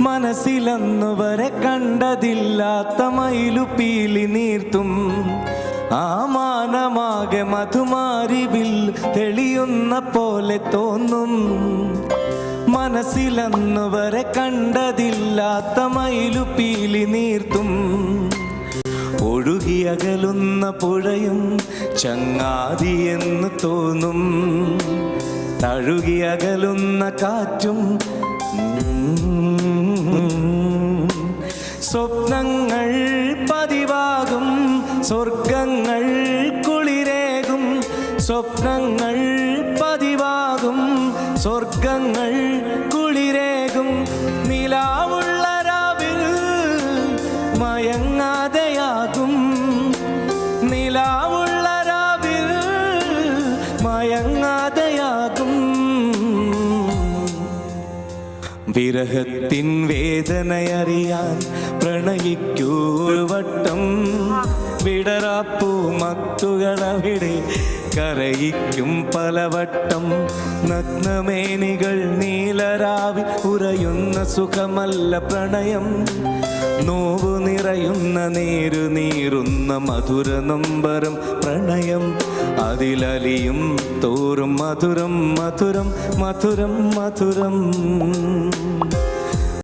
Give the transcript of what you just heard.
മനസ്സിലന്നു വരെ കണ്ടതില്ലാത്ത മയിലുപീലി നീർത്തും ആ മാനമാകെ മധുമാരിവിൽ തെളിയുന്ന പോലെ തോന്നും. മനസ്സിലന്നു വരെ കണ്ടതില്ലാത്ത മയിലുപീലി നീർത്തും ഒഴുകിയകലുന്ന പുഴയും ചങ്ങാതിയെന്ന് തോന്നും. തഴുകിയകലുന്ന കാറ്റും സ്വപ്നങ്ങൾ പതിവാകും സ്വർഗങ്ങൾ കുളിരേകും. സ്വപ്നങ്ങൾ പതിവാകും സ്വർഗങ്ങൾ കുളിരേകും. നിലാവുള്ള രാവിൽ മയങ്ങാതെയാകും. നിലാവുള്ള രാവിൽ മയങ്ങാതെയാകും. വിരഹത്തിൻ വേദനയറിയാൻ പ്രണയിക്കൂ ഒരു വട്ടം. വിടറാപ്പൂ മത്തുകളവിടെ കരയിക്കും പലവട്ടം. നഗ്നമേനികൾ നീലരാവി ഉറയുന്ന സുഖമല്ല പ്രണയം. നോവു നിറയുന്ന നേരു നീറുന്ന മധുര നൊമ്പരം പ്രണയം. അതിലലിയും തോറും മധുരം മധുരം മധുരം മധുരം.